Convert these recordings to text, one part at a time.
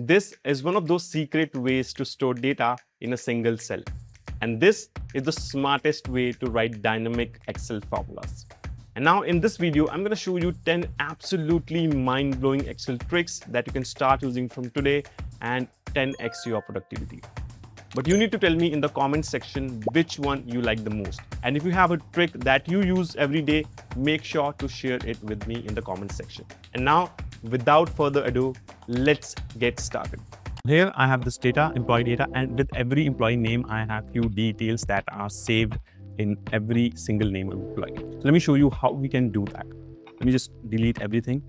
This is one of those secret ways to store data in a single cell. And this is the smartest way to write dynamic Excel formulas. And now in this video, I'm going to show you 10 absolutely mind-blowing Excel tricks that you can start using from today and 10x your productivity. But you need to tell me in the comment section which one you like the most. And if you have a trick that you use every day, make sure to share it with me in the comment section. And now, without further ado, let's get started. Here I have this data, employee data, and with every employee name, I have few details that are saved in every single name of employee. So let me show you how we can do that. Let me just delete everything.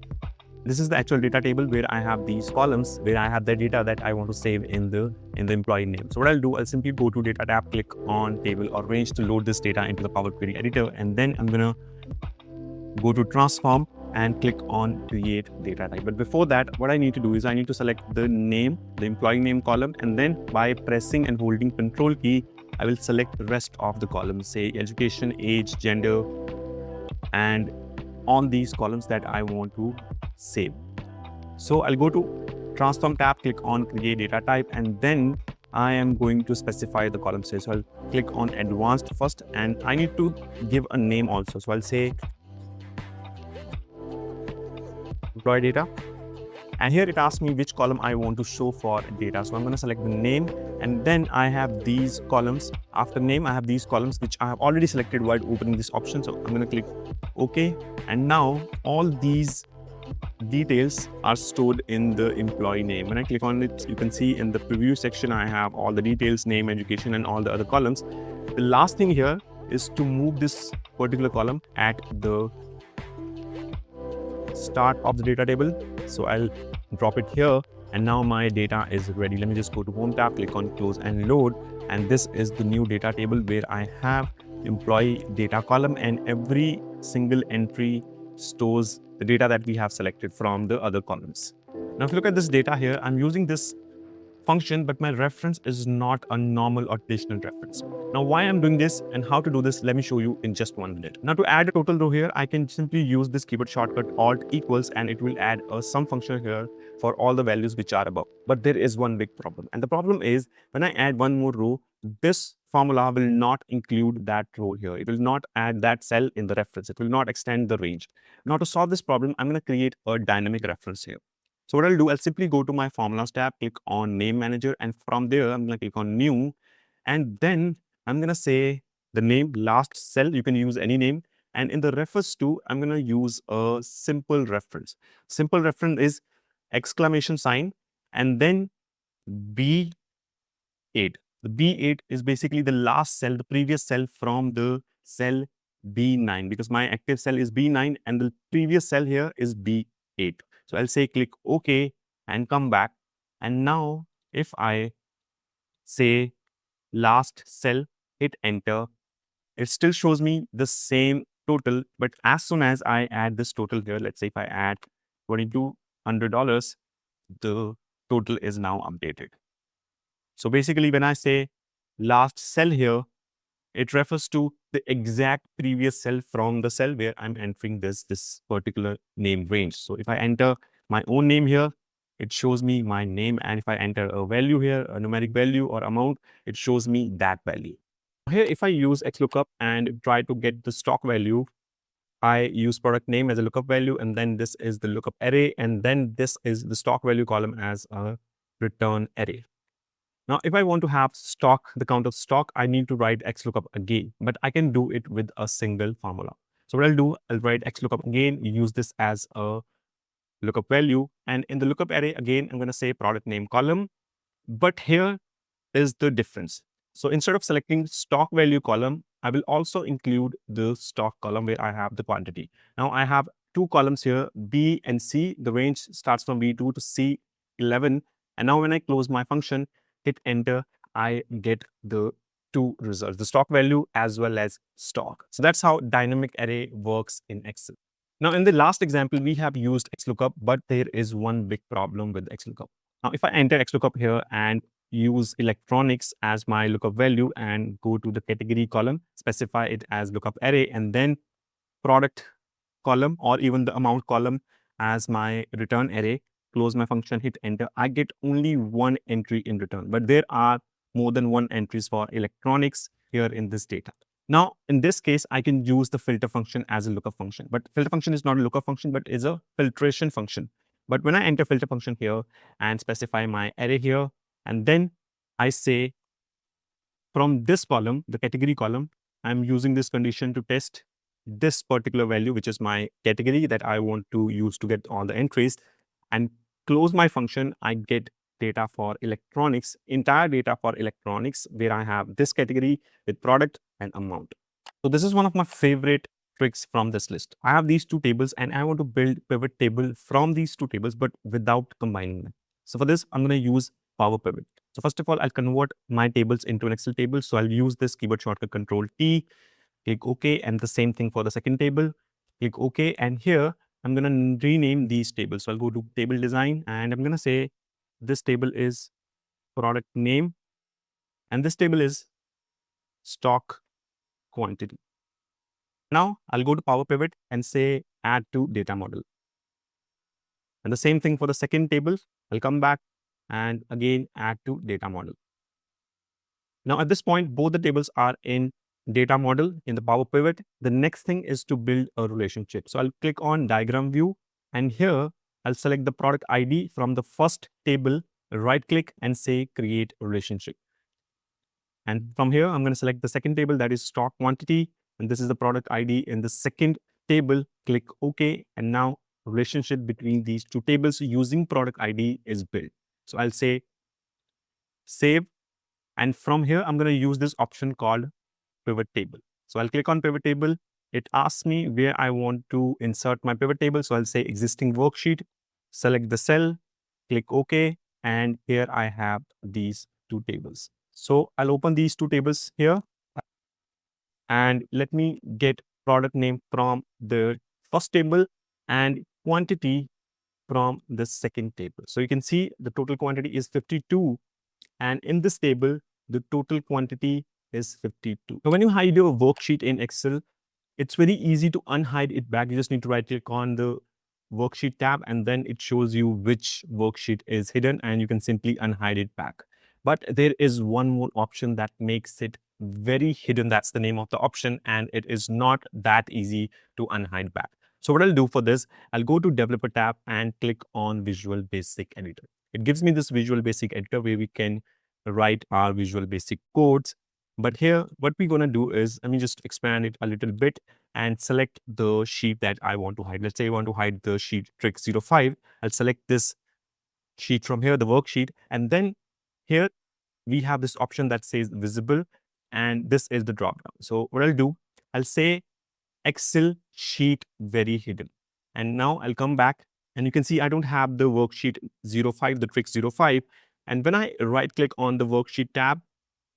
This is the actual data table where I have these columns where I have the data that I want to save in the employee name. So what I'll do, I'll simply go to data tab, click on table or range to load this data into the Power Query editor, and then I'm gonna go to transform and click on create data type. But before that, what I need to do is I need to select the name, the employee name column, and then by pressing and holding Control key, I will select the rest of the columns, say education, age, gender, and on these columns that I want to save. So I'll go to transform tab, click on create data type, and then I am going to specify the columns here. So I'll click on advanced first, and I need to give a name also. So I'll say employee data, and here it asks me which column I want to show for data. So I'm going to select the name, and then I have these columns. After name, I have these columns which I have already selected while opening this option. So I'm going to click OK, and now all these details are stored in the employee name. When I click on it, you can see in the preview section, I have all the details, name, education, and all the other columns. The last thing here is to move this particular column at the start of the data table. So I'll drop it here, and now my data is ready. Let me just go to home tab, click on close and load. And this is the new data table where I have employee data column, and every single entry stores the data that we have selected from the other columns. Now, if you look at this data here, I'm using this function, but my reference is not a normal or traditional reference. Now, why I'm doing this and how to do this, let me show you in just 1 minute. Now, to add a total row here, I can simply use this keyboard shortcut Alt equals, and it will add a sum function here for all the values which are above. But there is one big problem. And the problem is when I add one more row, this formula will not include that row here. It will not add that cell in the reference. It will not extend the range. Now, to solve this problem, I'm going to create a dynamic reference here. So what I'll do, I'll simply go to my formulas tab, click on name manager, and from there, I'm going to click on new, and then I'm going to say the name, last cell. You can use any name. And in the reference to, I'm going to use a simple reference. Simple reference is exclamation sign and then B8. The B8 is basically the last cell, the previous cell from the cell B9, because my active cell is B9 and the previous cell here is B8. So I'll say click OK and come back. And now if I say last cell, hit enter, it still shows me the same total. But as soon as I add this total here, let's say if I add $2,200, the total is now updated. So basically when I say last cell here, it refers to the exact previous cell from the cell where I'm entering this particular name range. So if I enter my own name here, it shows me my name. And if I enter a value here, a numeric value or amount, it shows me that value. Here, if I use XLOOKUP and try to get the stock value, I use product name as a lookup value, and then this is the lookup array, and then this is the stock value column as a return array. Now, if I want to have stock, the count of stock, I need to write XLOOKUP again, but I can do it with a single formula. So what I'll do, I'll write XLOOKUP again, use this as a lookup value. And in the lookup array, again, I'm going to say product name column. But here is the difference. So instead of selecting stock value column, I will also include the stock column where I have the quantity. Now I have two columns here, B and C. The range starts from B2 to C11. And now when I close my function, hit enter, I get the two results, the stock value as well as stock. So that's how dynamic array works in Excel. Now, in the last example, we have used XLOOKUP, but there is one big problem with XLOOKUP. Now, if I enter XLOOKUP here and use electronics as my lookup value and go to the category column, specify it as lookup array, and then product column or even the amount column as my return array, close my function, hit enter, I get only one entry in return. But there are more than one entries for electronics here in this data. Now, in this case, I can use the filter function as a lookup function. But filter function is not a lookup function, but is a filtration function. But when I enter filter function here and specify my array here, and then I say from this column, the category column, I'm using this condition to test this particular value, which is my category that I want to use to get all the entries, and close my function, I get data for electronics, entire data for electronics, where I have this category with product and amount. So this is one of my favorite tricks from this list. I have these two tables and I want to build pivot table from these two tables, but without combining them. So for this, I'm going to use Power Pivot. So first of all, I'll convert my tables into an Excel table. So I'll use this keyboard shortcut Control T, click OK, and the same thing for the second table. Click OK, and here I'm going to rename these tables. So I'll go to table design and I'm going to say this table is product name and this table is stock quantity. Now I'll go to Power Pivot and say add to data model. And the same thing for the second table. I'll come back and again add to data model. Now at this point, both the tables are in data model in the Power Pivot. The next thing is to build a relationship. So I'll click on diagram view and here I'll select the product ID from the first table, right click and say create relationship. And from here, I'm going to select the second table, that is stock quantity. And this is the product ID in the second table. Click OK. And now relationship between these two tables using product ID is built. So I'll say save. And from here, I'm going to use this option called pivot table. So I'll click on pivot table. It asks me where I want to insert my pivot table. So I'll say existing worksheet, select the cell, click OK. And here I have these two tables. So I'll open these two tables here and let me get product name from the first table and quantity from the second table. So you can see the total quantity is 52 and in this table, the total quantity is 52. So when you hide your worksheet in Excel, it's very easy to unhide it back. You just need to right click on the worksheet tab and then it shows you which worksheet is hidden and you can simply unhide it back. But there is one more option that makes it very hidden. That's the name of the option and it is not that easy to unhide back. So what I'll do for this, I'll go to developer tab and click on Visual Basic Editor. It gives me this Visual Basic Editor where we can write our Visual Basic codes. But here, what we're going to do is, let me just expand it a little bit and select the sheet that I want to hide. Let's say I want to hide the sheet trick 05. I'll select this sheet from here, the worksheet. And then here we have this option that says visible. And this is the dropdown. So what I'll do, I'll say Excel sheet very hidden. And now I'll come back and you can see I don't have the worksheet 05, the trick 05. And when I right click on the worksheet tab,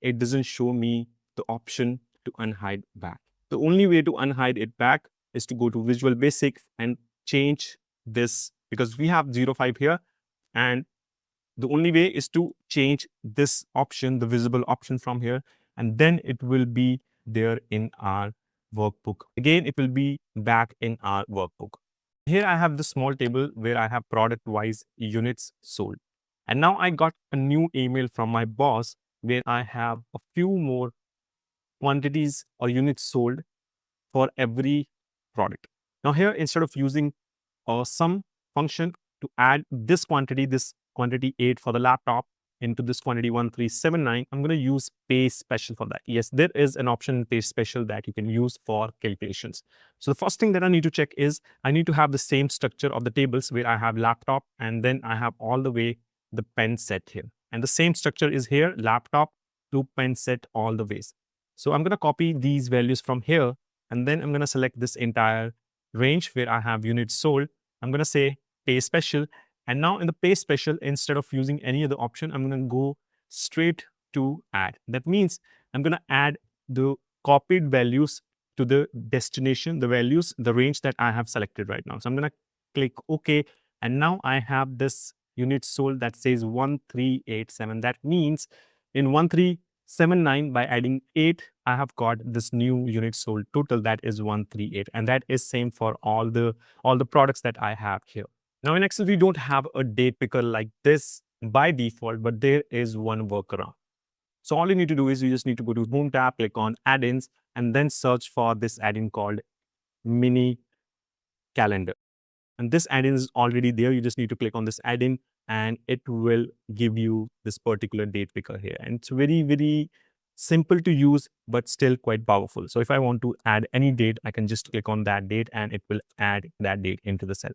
it doesn't show me the option to unhide back. The only way to unhide it back is to go to Visual Basic and change this because we have 05 here. And the only way is to change this option, the visible option from here, and then it will be there in our workbook. Again, it will be back in our workbook. Here I have the small table where I have product-wise units sold. And now I got a new email from my boss where I have a few more quantities or units sold for every product. Now here, instead of using a sum function to add this quantity 8 for the laptop into this quantity 1379, I'm going to use pay special for that. Yes, there is an option in pay special that you can use for calculations. So the first thing that I need to check is I need to have the same structure of the tables where I have laptop and then I have all the way the pen set here. And the same structure is here, laptop to pen set all the ways. So I'm going to copy these values from here and then I'm going to select this entire range where I have units sold. I'm going to say pay special. And now in the pay special, instead of using any other option, I'm going to go straight to add. That means I'm going to add the copied values to the destination, the values, the range that I have selected right now. So I'm going to click OK. And now I have this unit sold that says 1387. That means in 1379, by adding 8, I have got this new unit sold total that is 138. And that is same for all the products that I have here. Now in Excel, we don't have a date picker like this by default, but there is one workaround. So all you need to do is you just need to go to Home tab, click on Add-ins, and then search for this add-in called Mini Calendar. And this add-in is already there. You just need to click on this add-in and it will give you this particular date picker here. And it's very, very simple to use, but still quite powerful. So if I want to add any date, I can just click on that date and it will add that date into the cell.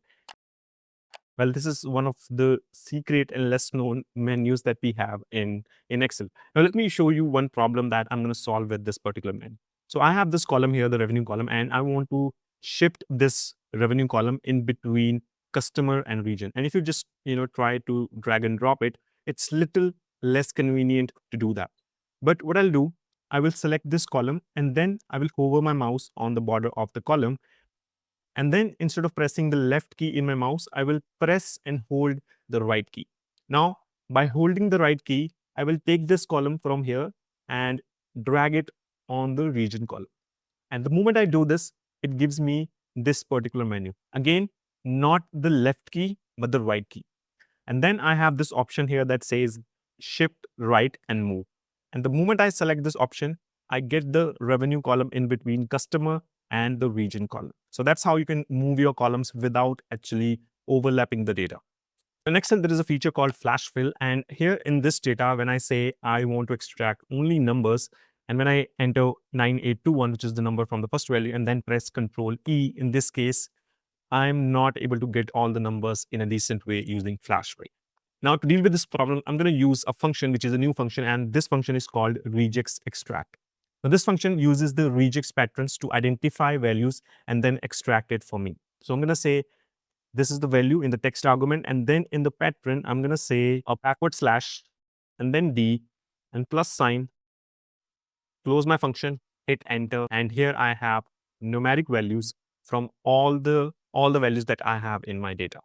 Well, this is one of the secret and less known menus that we have in Excel. Now, let me show you one problem that I'm going to solve with this particular menu. So I have this column here, the revenue column, and I want to shift this revenue column in between customer and region. And if you just, try to drag and drop it, it's little less convenient to do that. But what I'll do, I will select this column and then I will hover my mouse on the border of the column. And then instead of pressing the left key in my mouse, I will press and hold the right key. Now, by holding the right key, I will take this column from here and drag it on the region column. And the moment I do this, it gives me this particular menu. Again, not the left key, but the right key. And then I have this option here that says shift right and move. And the moment I select this option, I get the revenue column in between customer and the region column. So that's how you can move your columns without actually overlapping the data. In Excel, there is a feature called flash fill. And here in this data, when I say I want to extract only numbers, and when I enter 9821, which is the number from the first value, and then press Control E, in this case, I'm not able to get all the numbers in a decent way using flash fill. Now, to deal with this problem, I'm going to use a function, which is a new function, and this function is called REGEX extract. Now, this function uses the regex patterns to identify values and then extract it for me. So I'm going to say this is the value in the text argument, and then in the pattern, I'm going to say a backward slash and then D and plus sign, close my function, hit enter, and here I have numeric values from all the values that I have in my data.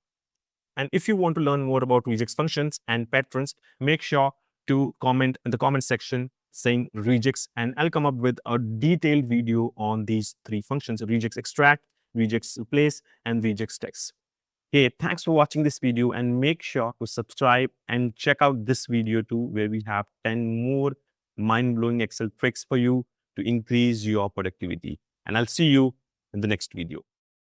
And if you want to learn more about regex functions and patterns, make sure to comment in the comment section saying regex, and I'll come up with a detailed video on these three functions: regex extract, regex replace, and regex text. Hey, thanks for watching this video, and make sure to subscribe and check out this video too, where we have 10 more mind-blowing Excel tricks for you to increase your productivity. And I'll see you in the next video.